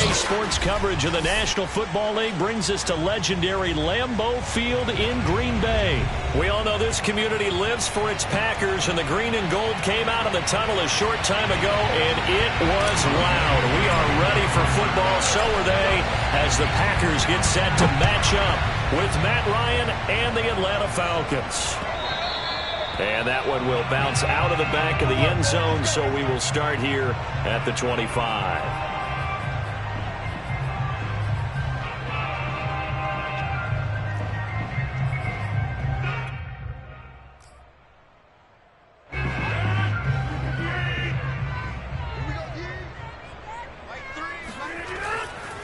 Today's sports coverage of the National Football League brings us to legendary Lambeau Field in Green Bay. We all know this community lives for its Packers, and the green and gold came out of the tunnel a short time ago, and it was loud. We are ready for football, so are they, as the Packers get set to match up with Matt Ryan and the Atlanta Falcons. And that one will bounce out of the back of the end zone, so we will start here at the 25.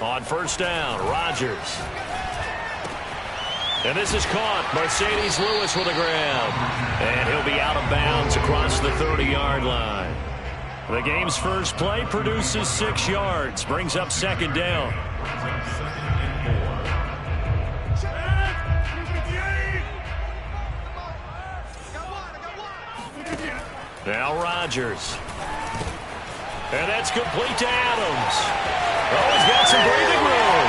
On first down, Rodgers. And this is caught. Mercedes Lewis with a grab. And he'll be out of bounds across the 30-yard line. The game's first play produces 6 yards. Brings up second down. Now Rodgers. And that's complete to Adams. Oh, he's got some breathing room.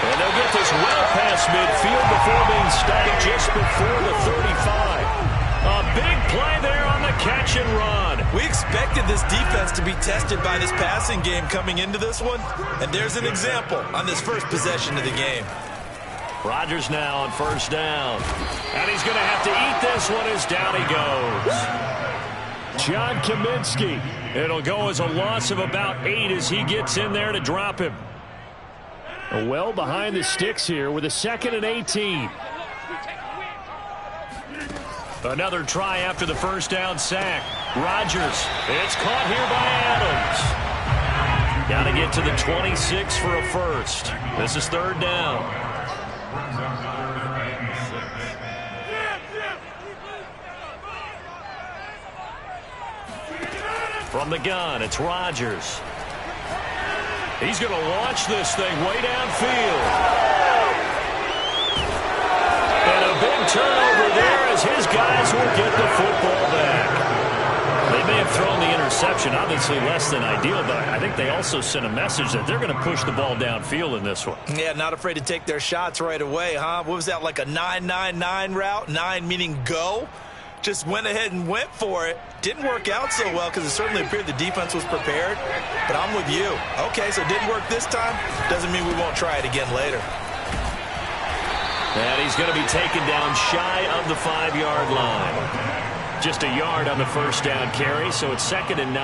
And they'll get this well past midfield before being stopped just before the 35. A big play there on the catch and run. We expected this defense to be tested by this passing game coming into this one. And there's an example on this first possession of the game. Rodgers now on first down. And he's going to have to eat this one as down he goes. John Kaminsky. It'll go as a loss of about 8 as he gets in there to drop him. Well behind the sticks here with a 2nd and 18. Another try after the first down sack. Rodgers. It's caught here by Adams. Got to get to the 26 for a first. This is third down. From the gun, it's Rodgers. He's going to launch this thing way downfield. And a big turnover there as his guys will get the football back. They may have thrown the interception, obviously less than ideal, but I think they also sent a message that they're going to push the ball downfield in this one. Yeah, not afraid to take their shots right away, huh? What was that, like a 9-9-9 route? 9 meaning go? Just went ahead and went for it. Didn't work out so well because it certainly appeared the defense was prepared. But I'm with you. Okay, so it didn't work this time. Doesn't mean we won't try it again later. And he's going to be taken down shy of the 5-yard line. Just a yard on the first down carry, so it's 2nd and 9.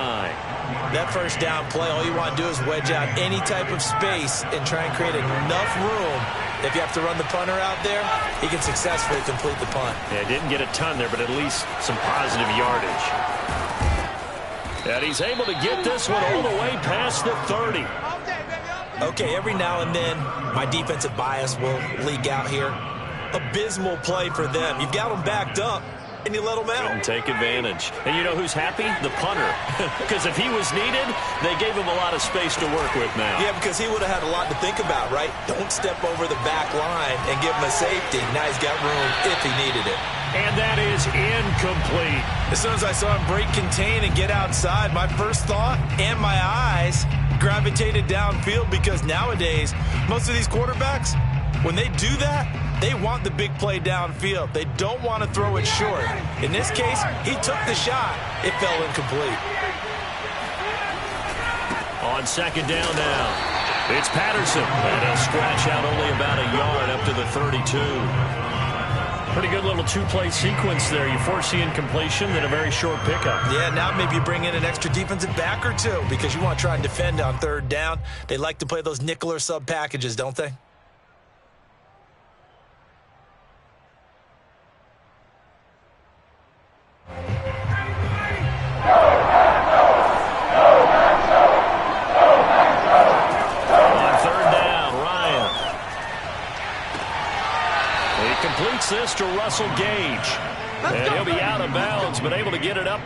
That first down play, all you want to do is wedge out any type of space and try and create enough room. If you have to run the punter out there, he can successfully complete the punt. Yeah, didn't get a ton there, but at least some positive yardage. And he's able to get this one all the way past the 30. Okay, every now and then, my defensive bias will leak out here. Abysmal play for them. You've got them backed up, and you let them out. Couldn't take advantage. And you know who's happy? The punter. Because if he was needed, they gave him a lot of space to work with now. Yeah, because he would have had a lot to think about, right? Don't step over the back line and give him a safety. Now he's got room if he needed it. And that is incomplete. As soon as I saw him break contain and get outside, my first thought and my eyes gravitated downfield, because nowadays, most of these quarterbacks, when they do that, they want the big play downfield. They don't want to throw it short. In this case, he took the shot. It fell incomplete. On second down now, it's Patterson. And he'll scratch out only about a yard up to the 32. Pretty good little two-play sequence there. You force the incompletion, then a very short pickup. Yeah, now maybe you bring in an extra defensive back or two because you want to try and defend on third down. They like to play those nickel or sub packages, don't they? Completes this to Russell Gage. And he'll be out of bounds, but able to get it up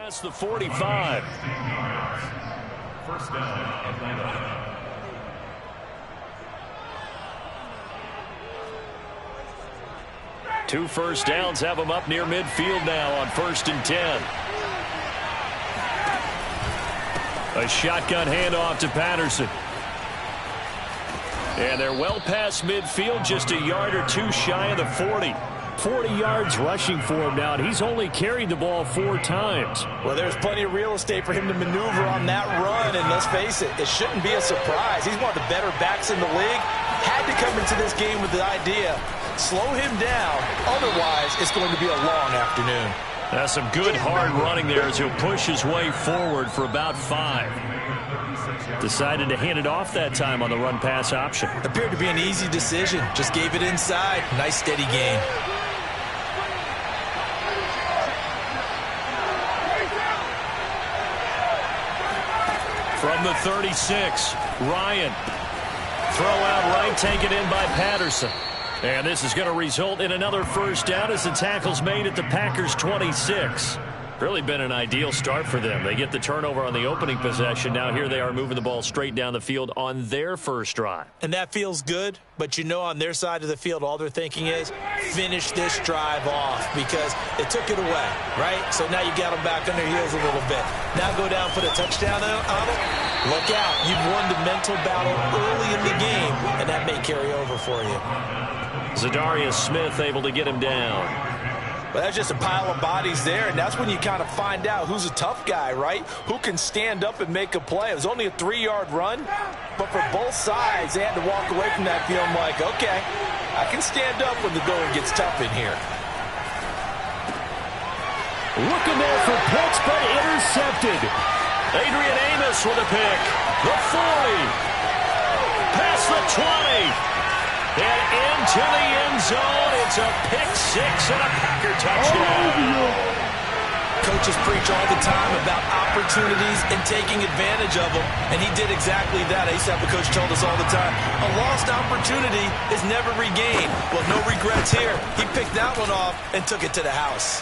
past the 45. First down, Atlanta. 2 first downs have them up near midfield now on 1st and 10. A shotgun handoff to Patterson. And they're well past midfield, just a yard or two shy of the 40. 40 yards rushing for him now, and he's only carried the ball 4 times. Well, there's plenty of real estate for him to maneuver on that run, and let's face it, it shouldn't be a surprise. He's one of the better backs in the league. Had to come into this game with the idea, slow him down, otherwise it's going to be a long afternoon. That's some good hard running there as he'll push his way forward for about 5. Decided to hand it off that time on the run-pass option. Appeared to be an easy decision. Just gave it inside. Nice steady gain. From the 36, Ryan. Throw out right, taken in by Patterson. And this is going to result in another first down as the tackle's made at the Packers' 26. Really been an ideal start for them. They get the turnover on the opening possession. Now here they are moving the ball straight down the field on their first drive. And that feels good, but you know on their side of the field all they're thinking is finish this drive off because they took it away, right? So now you got them back on their heels a little bit. Now go down, put a touchdown on it. Look out. You've won the mental battle early in the game, and that may carry over for you. Zadarius Smith able to get him down. But that's just a pile of bodies there, and that's when you kind of find out who's a tough guy, right? Who can stand up and make a play. It was only a 3-yard run, but for both sides, they had to walk away from that feeling like, okay, I can stand up when the going gets tough in here. Looking there for Pitts, but intercepted. Adrian Amos with a pick. The 40. Past the 20. And into the end zone. It's a pick 6 and a Packer touchdown. Coaches preach all the time about opportunities and taking advantage of them, and he did exactly that. I used to have a coach told us all the time, a lost opportunity is never regained. Well, no regrets here. He picked that one off and took it to the house.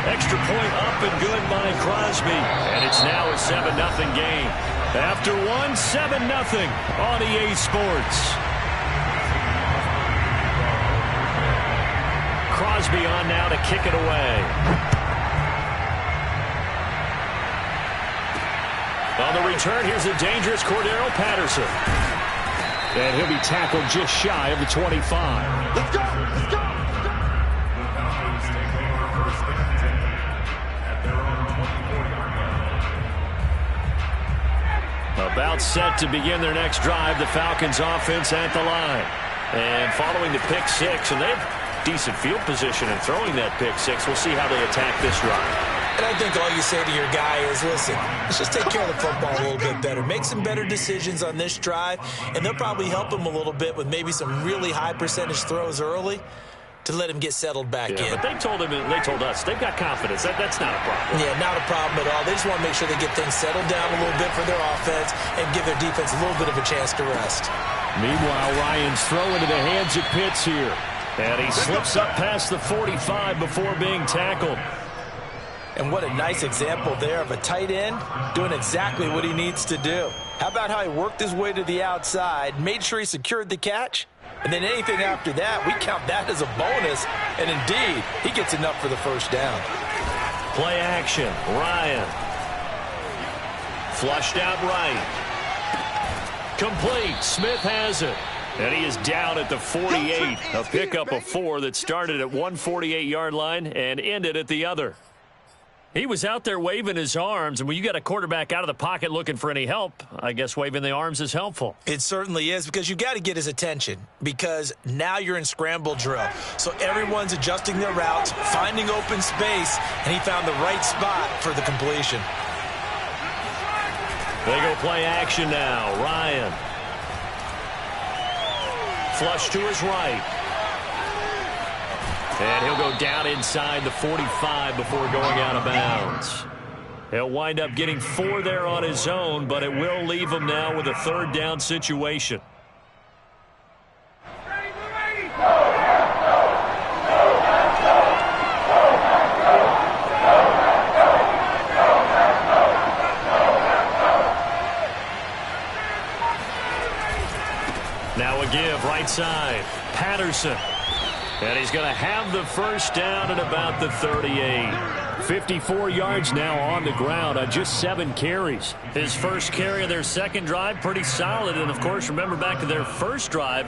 Extra point up and good by Crosby. And it's now a 7-0 game. After 7-0 on EA Sports. Crosby on now to kick it away. On the return, here's a dangerous Cordero Patterson. And he'll be tackled just shy of the 25. Let's go! Let's go! About set to begin their next drive, the Falcons offense at the line. And following the pick 6, and they have decent field position in throwing that pick 6. We'll see how they attack this drive. And I think all you say to your guy is, listen, let's just take care of the football a little bit better. Make some better decisions on this drive, and they'll probably help him a little bit with maybe some really high percentage throws early to let him get settled back in. But they told us, they've got confidence. That's not a problem. Yeah, not a problem at all. They just want to make sure they get things settled down a little bit for their offense and give their defense a little bit of a chance to rest. Meanwhile, Ryan's throw into the hands of Pitts here. And he slips up past the 45 before being tackled. And what a nice example there of a tight end doing exactly what he needs to do. How about how he worked his way to the outside, made sure he secured the catch, and then anything after that, we count that as a bonus. And indeed, he gets enough for the first down. Play action, Ryan. Flushed out right. Complete, Smith has it. And he is down at the 48, a pickup of 4 that started at one 48-yard line and ended at the other. He was out there waving his arms, and when you got a quarterback out of the pocket looking for any help, I guess waving the arms is helpful. It certainly is, because you got to get his attention, because now you're in scramble drill. So everyone's adjusting their routes, finding open space, and he found the right spot for the completion. They go play action now. Ryan. Flush to his right. And he'll go down inside the 45 before going out of bounds. He'll wind up getting 4 there on his own, but it will leave him now with a 3rd down situation. right side. Patterson. And he's going to have the first down at about the 38. 54 yards now on the ground on just 7 carries. His first carry of their second drive, pretty solid. And, of course, remember back to their first drive,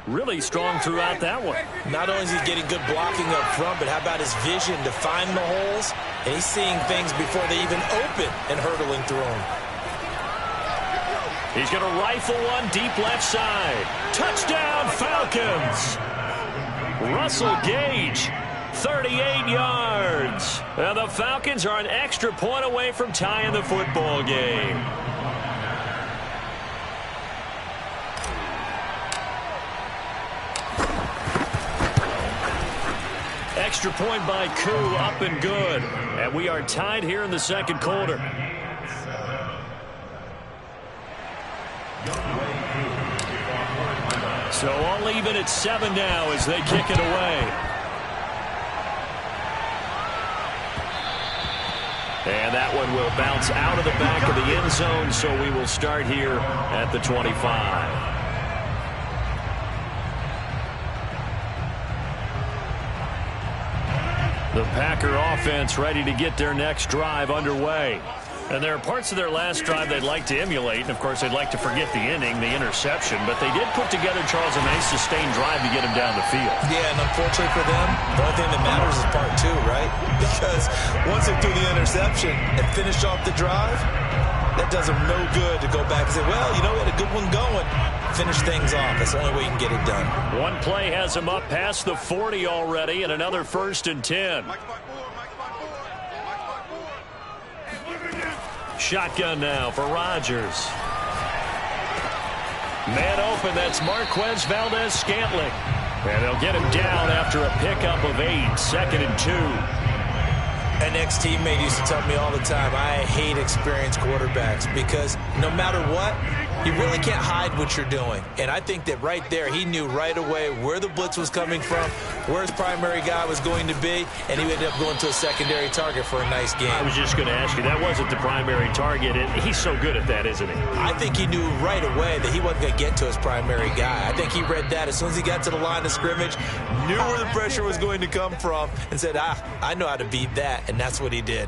really strong throughout that one. Not only is he getting good blocking up front, but how about his vision to find the holes? And he's seeing things before they even open and hurdling through them. He's going to rifle one deep left side. Touchdown, Falcons! Russell Gage, 38 yards. Now the Falcons are an extra point away from tying the football game. Extra point by Koo, up and good. And we are tied here in the second quarter. So all even at 7 now as they kick it away. And that one will bounce out of the back of the end zone, so we will start here at the 25. The Packer offense ready to get their next drive underway. And there are parts of their last drive they'd like to emulate. And, of course, they'd like to forget the inning, the interception. But they did put together, Charles, a nice sustained drive to get him down the field. Yeah, and unfortunately for them, the only thing that matters is part 2, right? Because once they threw the interception and finished off the drive, that does them no good to go back and say, well, you know, we had a good one going. Finish things off. That's the only way you can get it done. One play has him up past the 40 already, and another 1st and 10. Shotgun now for Rodgers. Man open, that's Marquez Valdez-Scantling. And they'll get him down after a pickup of 8, 2nd and 2. An ex-teammate used to tell me all the time, I hate experienced quarterbacks because no matter what, you really can't hide what you're doing. And I think that right there, he knew right away where the blitz was coming from, where his primary guy was going to be, and he ended up going to a secondary target for a nice game. I was just going to ask you, that wasn't the primary target, and he's so good at that, isn't he? I think he knew right away that he wasn't going to get to his primary guy. I think he read that as soon as he got to the line of scrimmage, knew where the pressure was going to come from, and said, I know how to beat that, and that's what he did.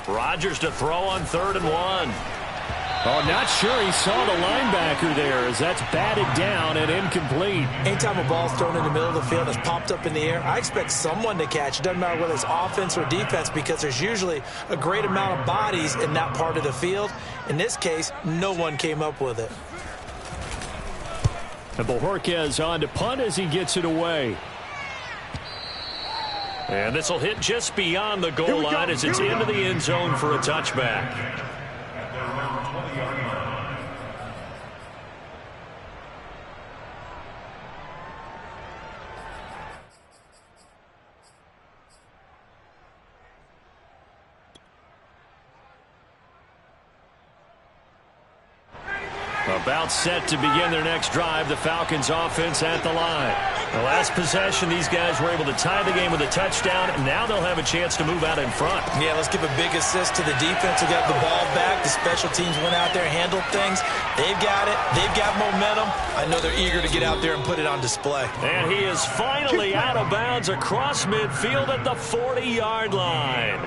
Rodgers to throw on 3rd and 1. Oh, not sure he saw the linebacker there as that's batted down and incomplete. Anytime a ball's thrown in the middle of the field and it's popped up in the air, I expect someone to catch. It doesn't matter whether it's offense or defense because there's usually a great amount of bodies in that part of the field. In this case, no one came up with it. And Bojorquez on to punt as he gets it away. And this will hit just beyond the goal line as it's into the end zone for a touchback. About set to begin their next drive, the Falcons offense at the line. The last possession, these guys were able to tie the game with a touchdown, and now they'll have a chance to move out in front. Yeah, let's give a big assist to the defense who got the ball back. The special teams went out there and handled things. They've got it. They've got momentum. I know they're eager to get out there and put it on display. And he is finally out of bounds across midfield at the 40-yard line.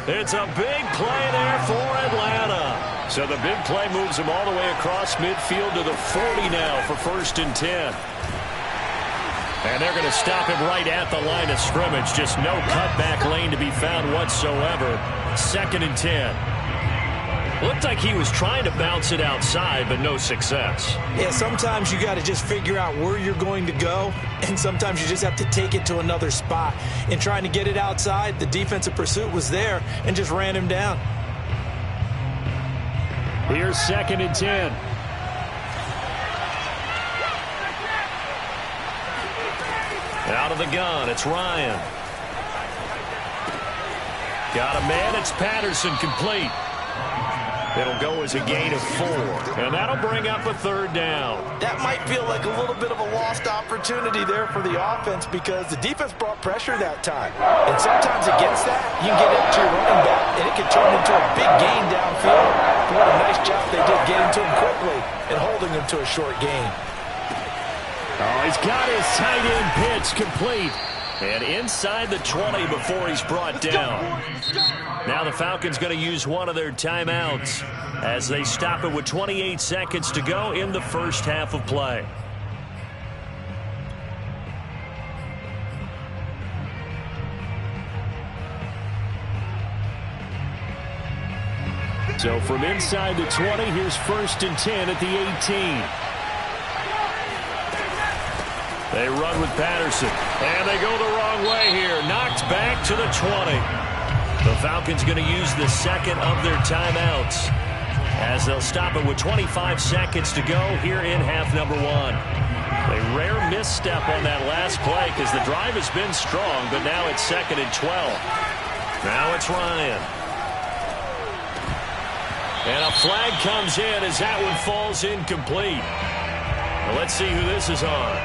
It's a big play there for Atlanta. So the big play moves him all the way across midfield to the 40 now for 1st and 10. And they're going to stop him right at the line of scrimmage. Just no cutback lane to be found whatsoever. 2nd and 10. Looked like he was trying to bounce it outside, but no success. Yeah, sometimes you got to just figure out where you're going to go, and sometimes you just have to take it to another spot. In trying to get it outside, the defensive pursuit was there and just ran him down. Here's 2nd and 10. Out of the gun, it's Ryan. Got a man, it's Patterson, complete. It'll go as a gain of 4, and that'll bring up a 3rd down. That might feel like a little bit of a lost opportunity there for the offense because the defense brought pressure that time. And sometimes against that, you can get into your running back, and it can turn into a big gain downfield. What a nice job they did getting to him quickly and holding him to a short gain. Oh, he's got his tight end pitch complete. And inside the 20 before he's brought down. Now the Falcons going to use one of their timeouts as they stop it with 28 seconds to go in the first half of play. So from inside the 20, here's 1st and 10 at the 18. They run with Patterson, and they go the wrong way here. Knocked back to the 20. The Falcons going to use the second of their timeouts as they'll stop it with 25 seconds to go here in half number 1. A rare misstep on that last play because the drive has been strong, but now it's 2nd and 12. Now it's Ryan. And a flag comes in as that one falls incomplete. Well, let's see who this is on.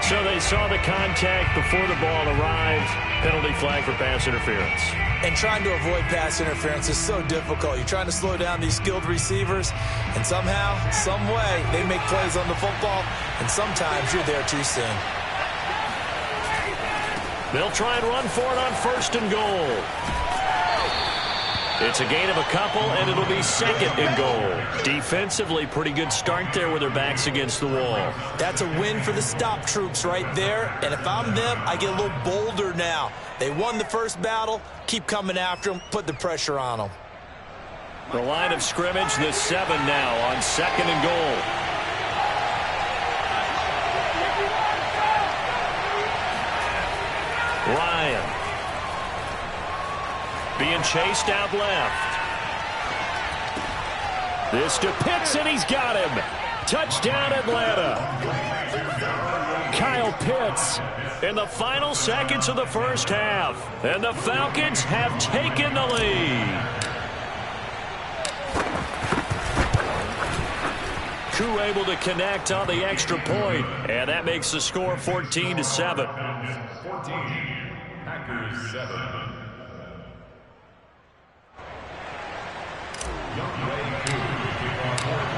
So they saw the contact before the ball arrived. Penalty flag for pass interference. And trying to avoid pass interference is so difficult. You're trying to slow down these skilled receivers, and somehow, some way, they make plays on the football, and sometimes you're there too soon. They'll try and run for it on 1st and goal. It's a gain of a couple, and it'll be 2nd and goal. Defensively, pretty good start there with their backs against the wall. That's a win for the stop troops right there, and if I'm them, I get a little bolder now. They won the first battle, keep coming after them, put the pressure on them. The line of scrimmage, the 7 now on 2nd and goal. Ryan. Being chased out left. This to Pitts, and he's got him. Touchdown, Atlanta. Kyle Pitts in the final seconds of the first half. And the Falcons have taken the lead. Koo able to connect on the extra point, and that makes the score 14-7. 14, Packers 7.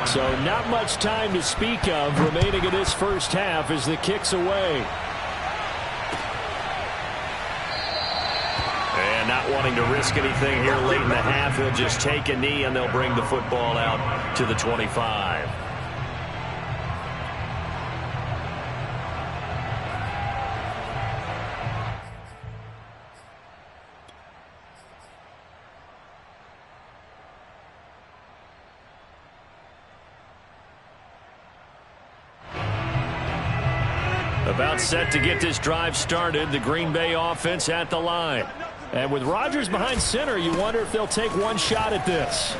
So not much time to speak of remaining in this first half as the kick's away. And not wanting to risk anything here late in the half, he'll just take a knee and they'll bring the football out to the 25. About set to get this drive started. The Green Bay offense at the line. And with Rodgers behind center, you wonder if they'll take one shot at this.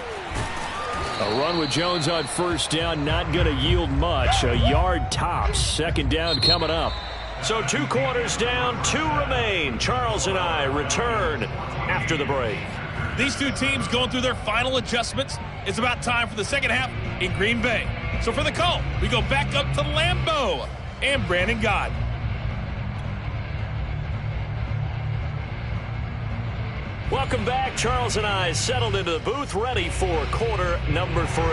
A run with Jones on 1st down, not going to yield much. A yard tops. 2nd down coming up. So 2 quarters down, 2 remain. Charles and I return after the break. These two teams going through their final adjustments. It's about time for the second half in Green Bay. So for the call, we go back up to Lambeau and Brandon Gaudin. Welcome back. Charles and I settled into the booth, ready for quarter number 3.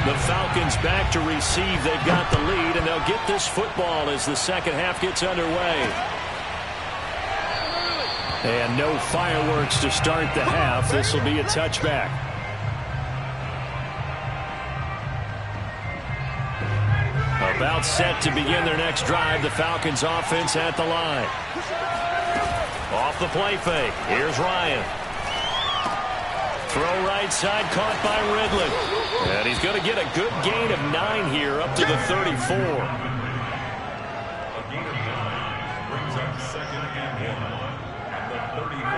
The Falcons back to receive. They've got the lead, and they'll get this football as the second half gets underway. And no fireworks to start the half. This will be a touchback. About set to begin their next drive. The Falcons offense at the line. Off the play fake. Here's Ryan. Throw right side, caught by Ridley. And he's going to get a good gain of 9 here up to the 34.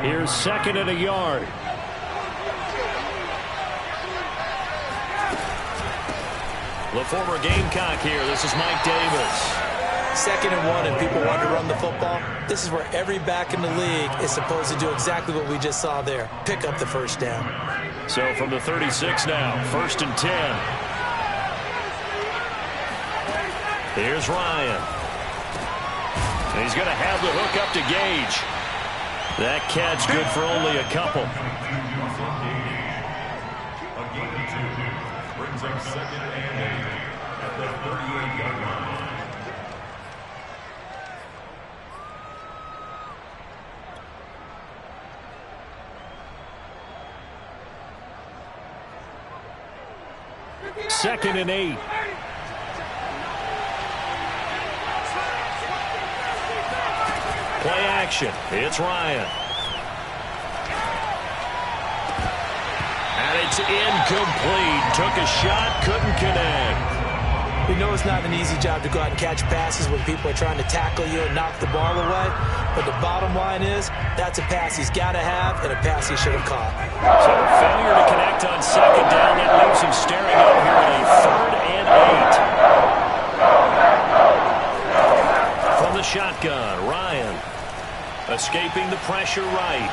Here's 2nd and a yard. The former Gamecock here. This is Mike Davis. 2nd and 1 and people want to run the football, this is where every back in the league is supposed to do exactly what we just saw there. Pick up the first down. So from the 36 now, 1st and 10. Here's Ryan. And he's going to have the hook up to Gage. That catch good for only a couple. A gain of 2 brings up 2nd and 8 at the 38-yard line. Second and 8. Play action. It's Ryan. And it's incomplete. Took a shot, couldn't connect. We know it's not an easy job to go out and catch passes when people are trying to tackle you and knock the ball away. But the bottom line is, that's a pass he's got to have and a pass he should have caught. So a failure to connect on 2nd down. That leaves him staring out here at a 3rd and 8. From the shotgun, Ryan. Escaping the pressure right.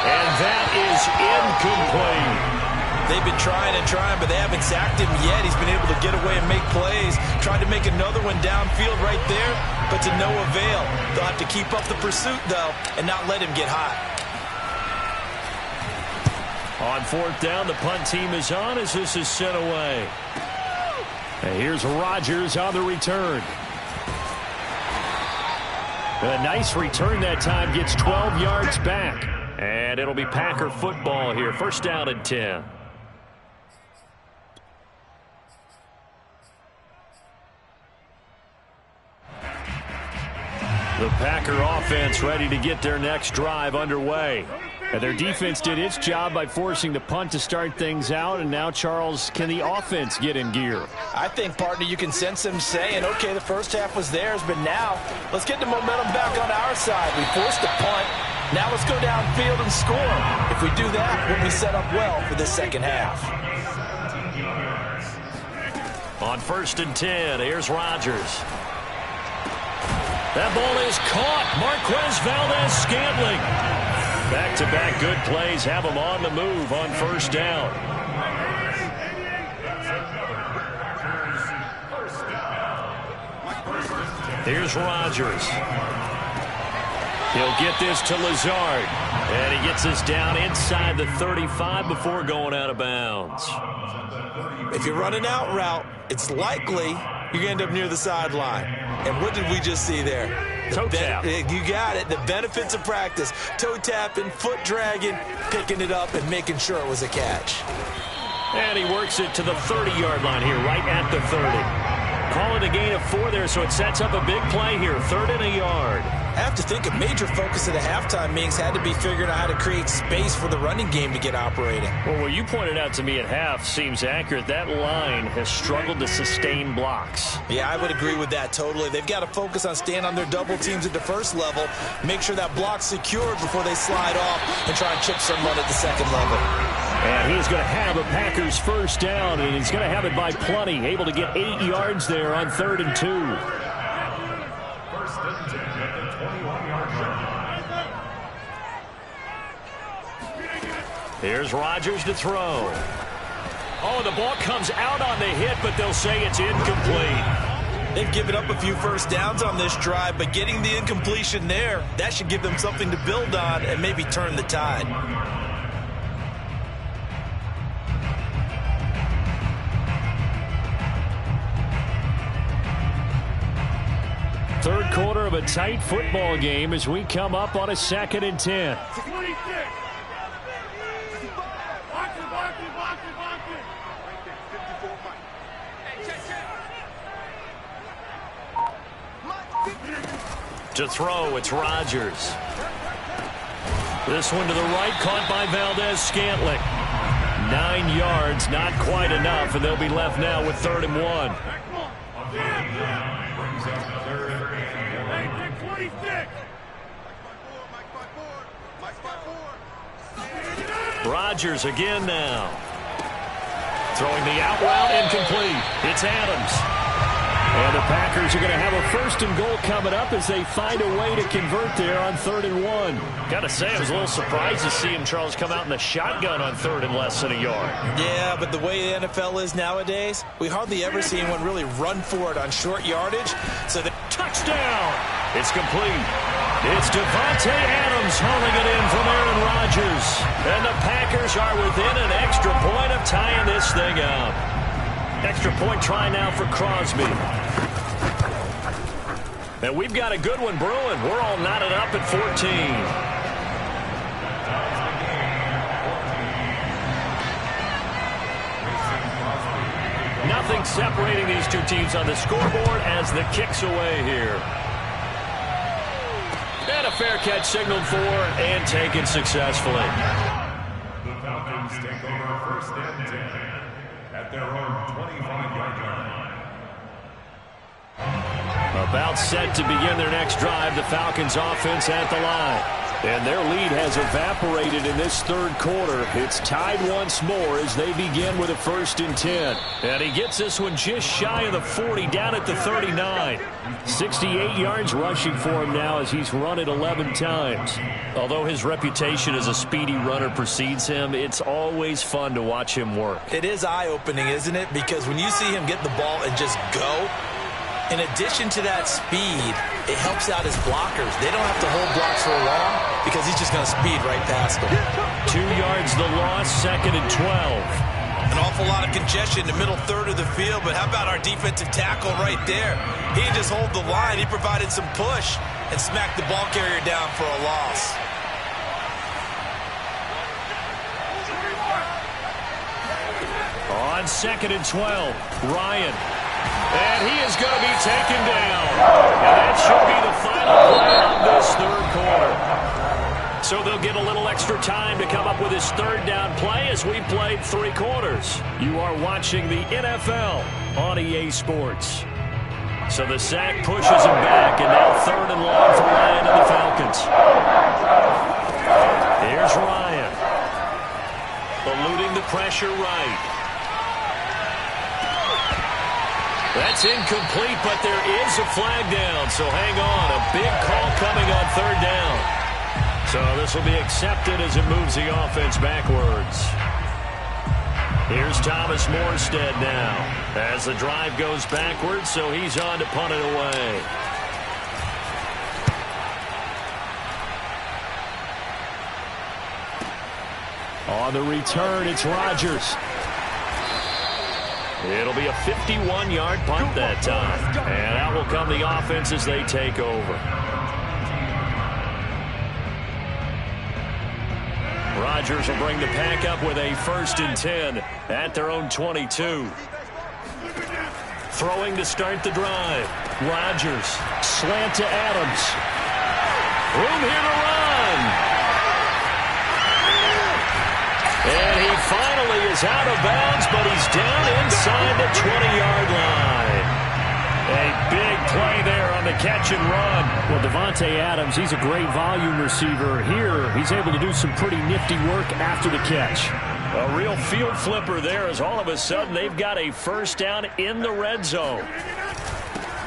And that is incomplete. They've been trying and trying, but they haven't sacked him yet. He's been able to get away and make plays. Tried to make another one downfield right there, but to no avail. They'll have to keep up the pursuit, though, and not let him get hot. On 4th down, the punt team is on as this is sent away. And here's Rodgers on the return. A nice return that time, gets 12 yards back. And it'll be Packer football here. 1st down and 10. The Packer offense ready to get their next drive underway. And their defense did its job by forcing the punt to start things out. And now, Charles, can the offense get in gear? I think, partner, you can sense them saying, okay, the first half was theirs, but now let's get the momentum back on our side. We forced the punt. Now let's go downfield and score. If we do that, we'll be set up well for the second half. On 1st and 10, here's Rodgers. That ball is caught. Marquez Valdes-Scantling. Back-to-back good plays have him on the move on 1st down. Here's Rodgers. He'll get this to Lazard. And he gets this down inside the 35 before going out of bounds. If you're running out route, it's likely you're going to end up near the sideline. And what did we just see there? Toe tap. You got it. The benefits of practice. Toe tapping, foot dragging, picking it up, and making sure it was a catch. And he works it to the 30-yard line here, right at the 30. Call it a gain of 4 there, so it sets up a big play here. 3rd and a yard. I have to think a major focus of the halftime meetings had to be figuring out how to create space for the running game to get operating. Well, what you pointed out to me at half seems accurate. That line has struggled to sustain blocks. Yeah, I would agree with that totally. They've got to focus on staying on their double teams at the first level, make sure that block's secured before they slide off and try and chip someone at the second level. And he's going to have a Packers 1st down, and he's going to have it by plenty. Able to get 8 yards there on 3rd and 2. 1st and 10 at the 21-yard line. Here's Rodgers to throw. Oh, the ball comes out on the hit, but they'll say it's incomplete. They've given up a few first downs on this drive, but getting the incompletion there, that should give them something to build on and maybe turn the tide. Third quarter of a tight football game as we come up on a 2nd and 10. To throw, it's Rodgers. This one to the right, caught by Valdes-Scantling. 9 yards, not quite enough, and they'll be left now with 3rd and 1. Rodgers again now. Throwing the out route, incomplete. It's Adams. And the Packers are going to have a 1st and goal coming up as they find a way to convert there on 3rd and 1. Got to say, I was a little surprised to see him, Charles, come out in the shotgun on 3rd and less than a yard. Yeah, but the way the NFL is nowadays, we hardly ever see anyone really run for it on short yardage. So the touchdown. It's complete. It's Davante Adams hauling it in from Aaron Rodgers. And the Packers are within an extra point of tying this thing up. Extra point try now for Crosby. And we've got a good one brewing. We're all knotted up at 14. Nothing separating these two teams on the scoreboard as the kick's away here. And a fair catch signaled for and taken successfully. The Falcons take over 1st and 10 at their own 25-yard line. About set to begin their next drive, the Falcons offense at the line. And their lead has evaporated in this 3rd quarter. It's tied once more as they begin with a 1st and 10. And he gets this one just shy of the 40, down at the 39. 68 yards rushing for him now as he's run it 11 times. Although his reputation as a speedy runner precedes him, it's always fun to watch him work. It is eye-opening, isn't it? Because when you see him get the ball and just go, in addition to that speed, it helps out his blockers. They don't have to hold blocks for long because he's just going to speed right past them. 2 yards the loss, 2nd and 12. An awful lot of congestion in the middle 3rd of the field, but how about our defensive tackle right there? He didn't just hold the line. He provided some push and smacked the ball carrier down for a loss. On 2nd and 12, Ryan. And he is going to be taken down. And that should be the final play of this 3rd quarter. So they'll get a little extra time to come up with his 3rd down play as we played 3 quarters. You are watching the NFL on EA Sports. So the sack pushes him back, and now 3rd and long for Ryan and the Falcons. Here's Ryan. Eluding the pressure right. That's incomplete, but there is a flag down, so hang on. A big call coming on 3rd down. So this will be accepted as it moves the offense backwards. Here's Thomas Morstead now as the drive goes backwards, so he's on to punt it away. On the return, it's Rodgers. It'll be a 51-yard punt that time. And out will come the offense as they take over. Rodgers will bring the pack up with a 1st and 10 at their own 22. Throwing to start the drive. Rodgers, slant to Adams. Room here to run. And he finally is out of bounds, but he's down inside the 20-yard line. A big play there on the catch and run. Well, Davante Adams, he's a great volume receiver. Here, he's able to do some pretty nifty work after the catch. A real field flipper there as all of a sudden they've got a 1st down in the red zone.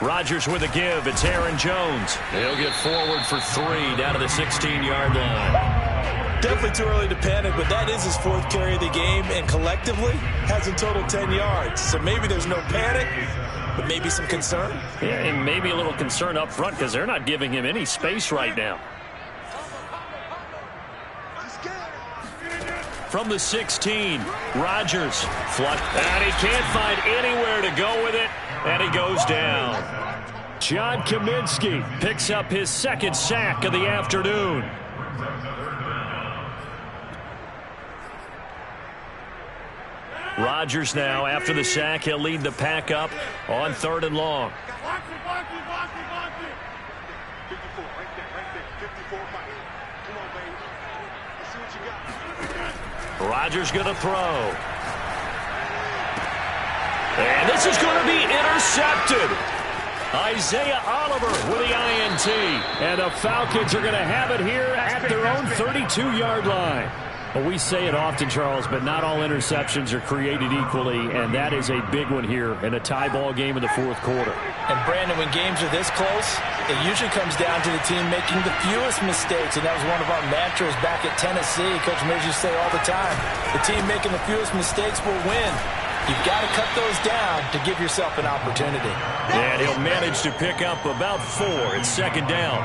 Rodgers with a give. It's Aaron Jones. He'll get forward for 3 down to the 16-yard line. Definitely too early to panic, but that is his 4th carry of the game, and collectively has a total 10 yards. So maybe there's no panic, but maybe some concern. Yeah, and maybe a little concern up front because they're not giving him any space right now. From the 16, Rodgers. And he can't find anywhere to go with it, and he goes down. John Kaminsky picks up his 2nd sack of the afternoon. Rodgers now, after the sack, he'll lead the pack up on 3rd and long. Rodgers going to throw. And this is going to be intercepted. Isaiah Oliver with the INT. And the Falcons are going to have it here at their own 32-yard line. Well, we say it often, Charles, but not all interceptions are created equally, and that is a big one here in a tie ball game in the fourth quarter. And, Brandon, when games are this close, it usually comes down to the team making the fewest mistakes, and that was one of our mantras back at Tennessee. Coach Mills used to say all the time, the team making the fewest mistakes will win. You've got to cut those down to give yourself an opportunity. And he'll manage to pick up about 4. It's second down.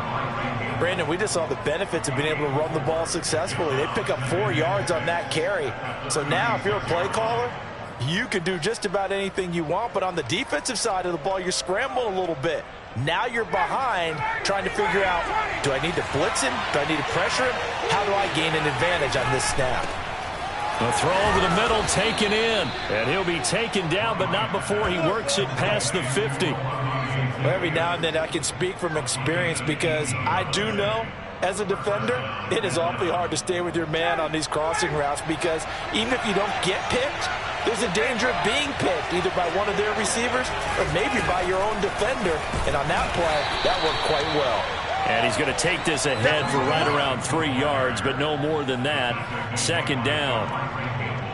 Brandon, we just saw the benefits of being able to run the ball successfully. They pick up 4 yards on that carry. So now if you're a play caller, you can do just about anything you want. But on the defensive side of the ball, you're scrambling a little bit. Now you're behind trying to figure out, do I need to blitz him? Do I need to pressure him? How do I gain an advantage on this snap? A throw over the middle, taken in. And he'll be taken down, but not before he works it past the 50. Well, every now and then I can speak from experience because I do know as a defender, it is awfully hard to stay with your man on these crossing routes because even if you don't get picked, there's a danger of being picked either by one of their receivers or maybe by your own defender. And on that play, that worked quite well. And he's going to take this ahead for right around 3 yards, but no more than that. Second down.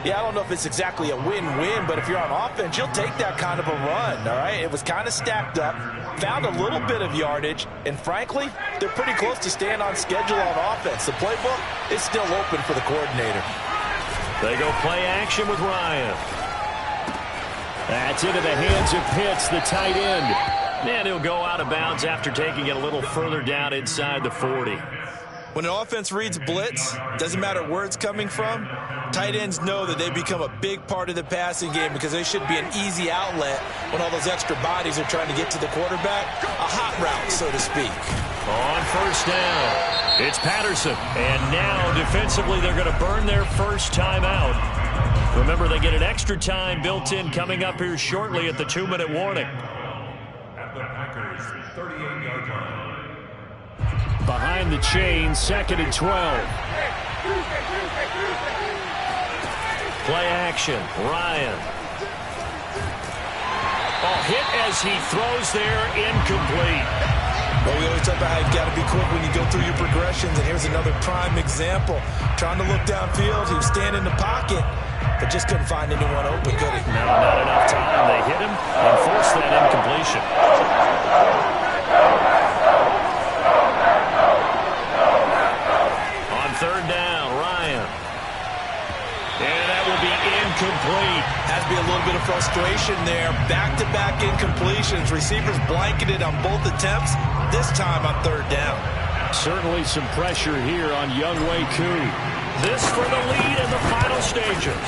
Yeah, I don't know if it's exactly a win-win, but if you're on offense, you'll take that kind of a run, all right? It was kind of stacked up, found a little bit of yardage, and frankly, they're pretty close to staying on schedule on offense. The playbook is still open for the coordinator. They go play action with Ryan. That's into the hands of Pitts, the tight end. And he'll go out of bounds after taking it a little further down inside the 40. When an offense reads blitz, doesn't matter where it's coming from, tight ends know that they become a big part of the passing game because they should be an easy outlet when all those extra bodies are trying to get to the quarterback. A hot route, so to speak. On first down, it's Patterson. And now defensively they're going to burn their first timeout. Remember, they get an extra time built in coming up here shortly at the 2-minute warning. At the Packers' 38-yard line. Behind the chain, 2nd and 12. Play action, Ryan. Oh, hit as he throws there, incomplete. Well, we always talk about how you've got to be quick when you go through your progressions, and here's another prime example. Trying to look downfield, he was standing in the pocket, but just couldn't find anyone open, could he? No, not enough time. They hit him and forced that incompletion. On third down, Ryan. And that will be incomplete. Has to be a little bit of frustration there. Back-to-back incompletions. Receivers blanketed on both attempts, this time on third down. Certainly some pressure here on Younghoe Koo. This for the lead in the final stages.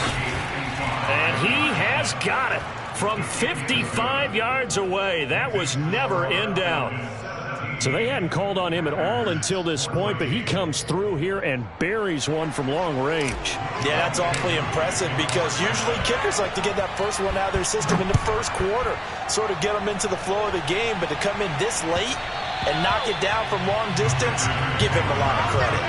And he has got it from 55 yards away. That was never in doubt. So they hadn't called on him at all until this point, but he comes through here and buries one from long range. Yeah, that's awfully impressive because usually kickers like to get that first one out of their system in the first quarter, sort of get them into the flow of the game, but to come in this late and knock it down from long distance, give him a lot of credit.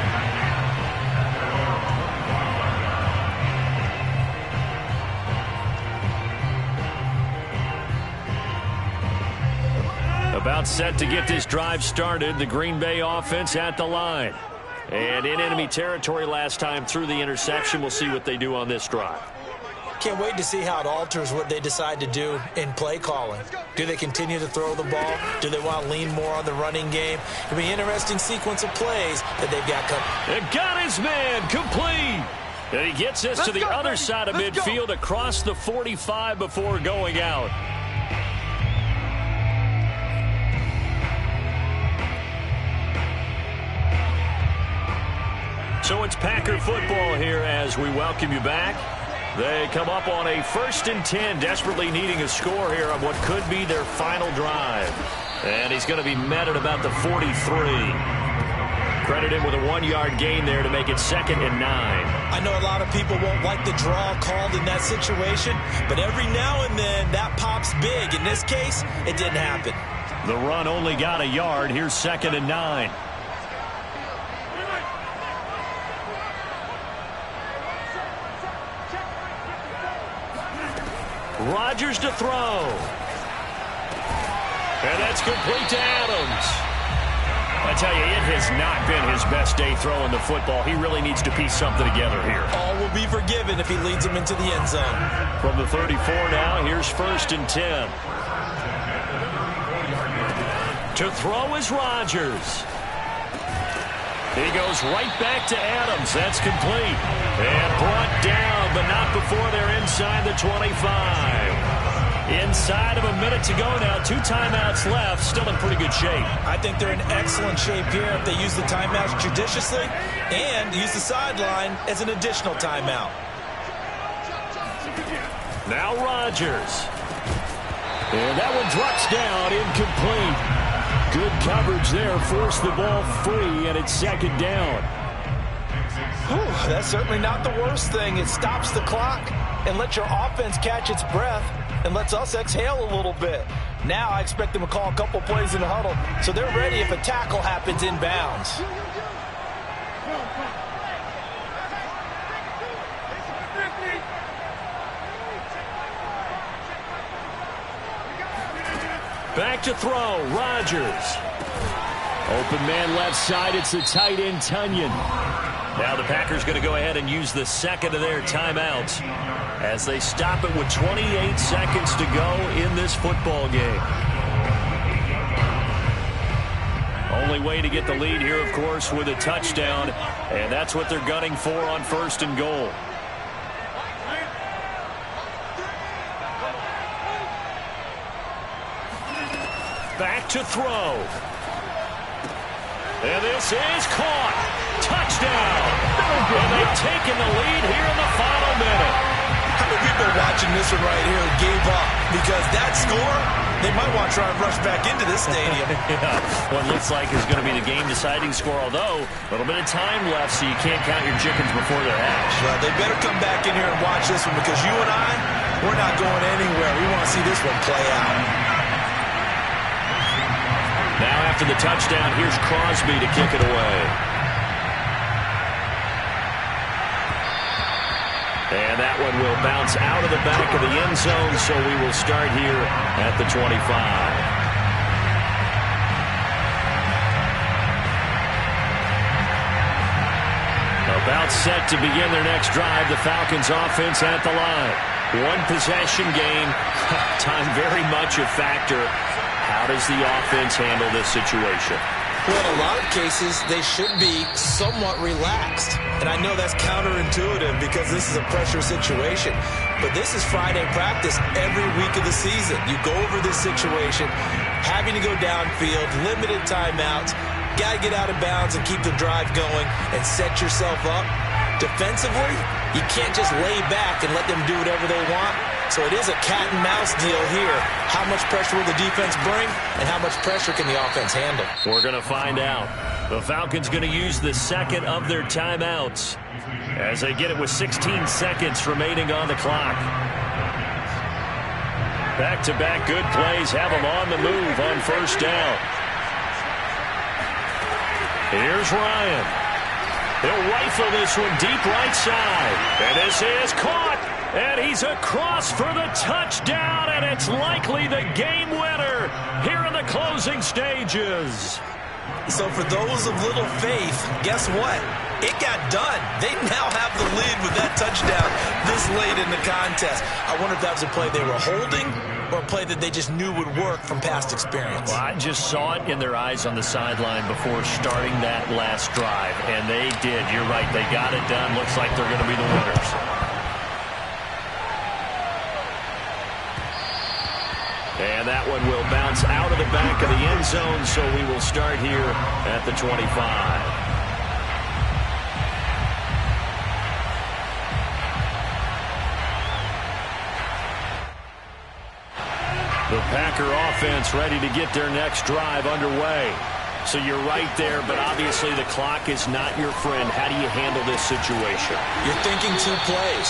About set to get this drive started. The Green Bay offense at the line. And in enemy territory last time through the interception. We'll see what they do on this drive. Can't wait to see how it alters what they decide to do in play calling. Do they continue to throw the ball? Do they want to lean more on the running game? It'll be an interesting sequence of plays that they've got coming. And got his man complete. And he gets this to the other side of midfield across the 45 before going out. So it's Packer football here as we welcome you back. They come up on a 1st and 10, desperately needing a score here on what could be their final drive. And he's going to be met at about the 43. Credit him with a 1-yard gain there to make it 2nd and 9. I know a lot of people won't like the draw called in that situation, but every now and then that pops big. In this case, it didn't happen. The run only got a yard. Here's 2nd and 9. Rodgers to throw. And that's complete to Adams. I tell you, it has not been his best day throwing the football. He really needs to piece something together here. All will be forgiven if he leads them into the end zone. From the 34 now, here's 1st and 10. To throw is Rodgers. He goes right back to Adams. That's complete. And brought down, but not before they're inside the 25. Inside of a minute to go now. 2 timeouts left. Still in pretty good shape. I think they're in excellent shape here if they use the timeouts judiciously and use the sideline as an additional timeout. Now Rodgers. And that one drops down, incomplete. Good coverage there. Forced the ball free, and it's 2nd down. Whew, that's certainly not the worst thing. It stops the clock and lets your offense catch its breath and lets us exhale a little bit. Now I expect them to call a couple plays in the huddle, so they're ready if a tackle happens inbounds. Back to throw, Rodgers. Open man left side, it's the tight end, Tunyon. Now the Packers going to go ahead and use the 2nd of their timeouts as they stop it with 28 seconds to go in this football game. Only way to get the lead here, of course, with a touchdown, and that's what they're gunning for on 1st and goal. Back to throw. And this is caught. Touchdown. And they've taken the lead here in the final minute. How many people watching this one right here gave up? Because that score, they might want to try and rush back into this stadium. Yeah, what looks like is going to be the game-deciding score, although a little bit of time left, so you can't count your chickens before they're hatched. Well, they better come back in here and watch this one, because you and I, we're not going anywhere. We want to see this one play out. Now after the touchdown, here's Crosby to kick it away. And that one will bounce out of the back of the end zone, so we will start here at the 25. About set to begin their next drive, the Falcons offense at the line. 1 possession game, time very much a factor. How does the offense handle this situation? Well, in a lot of cases, they should be somewhat relaxed. And I know that's counterintuitive because this is a pressure situation. But this is Friday practice every week of the season. You go over this situation, having to go downfield, limited timeouts, got to get out of bounds and keep the drive going and set yourself up. Defensively, you can't just lay back and let them do whatever they want. So it is a cat and mouse deal here. How much pressure will the defense bring, and how much pressure can the offense handle? We're going to find out. The Falcons going to use the 2nd of their timeouts as they get it with 16 seconds remaining on the clock. Back-to-back good plays have them on the move on 1st down. Here's Ryan. He'll rifle this one deep right side. And this is caught. And he's across for the touchdown, and it's likely the game winner here in the closing stages. So for those of little faith, guess what? It got done. They now have the lead with that touchdown this late in the contest. I wonder if that was a play they were holding or a play that they just knew would work from past experience. Well, I just saw it in their eyes on the sideline before starting that last drive, and they did. You're right. They got it done. Looks like they're going to be the winners. And that one will bounce out of the back of the end zone, so we will start here at the 25. The Packer offense ready to get their next drive underway. So you're right there, but obviously the clock is not your friend. How do you handle this situation? You're thinking 2 plays.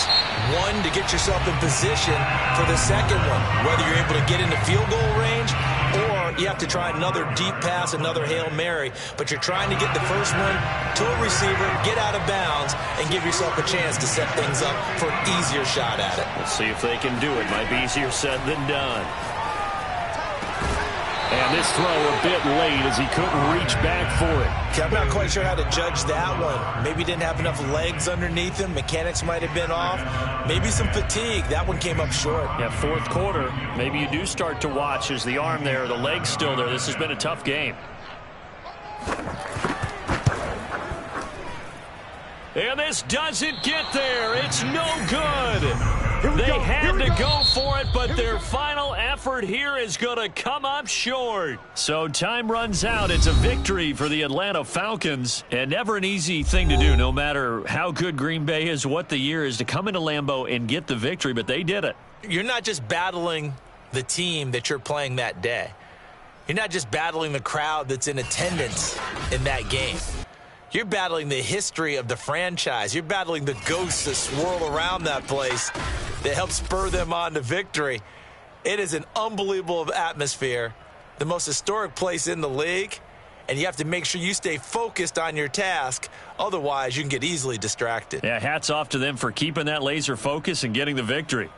1, to get yourself in position for the second one, whether you're able to get into field goal range or you have to try another deep pass, another Hail Mary. But you're trying to get the first one to a receiver, get out of bounds, and give yourself a chance to set things up for an easier shot at it. Let's see if they can do it. Might be easier said than done. And this throw a bit late as he couldn't reach back for it. Okay, I'm not quite sure how to judge that one. Maybe he didn't have enough legs underneath him. Mechanics might have been off. Maybe some fatigue. That one came up short. Yeah, fourth quarter, maybe you do start to watch as the arm there, the leg's still there. This has been a tough game. And this doesn't get there. It's no good. They had to go for it, but their final effort here is going to come up short. So time runs out. It's a victory for the Atlanta Falcons, and never an easy thing to do, no matter how good Green Bay is, what the year is, to come into Lambeau and get the victory, but they did it. You're not just battling the team that you're playing that day. You're not just battling the crowd that's in attendance in that game. You're battling the history of the franchise. You're battling the ghosts that swirl around that place that help spur them on to victory. It is an unbelievable atmosphere, the most historic place in the league, and you have to make sure you stay focused on your task. Otherwise, you can get easily distracted. Yeah, hats off to them for keeping that laser focus and getting the victory.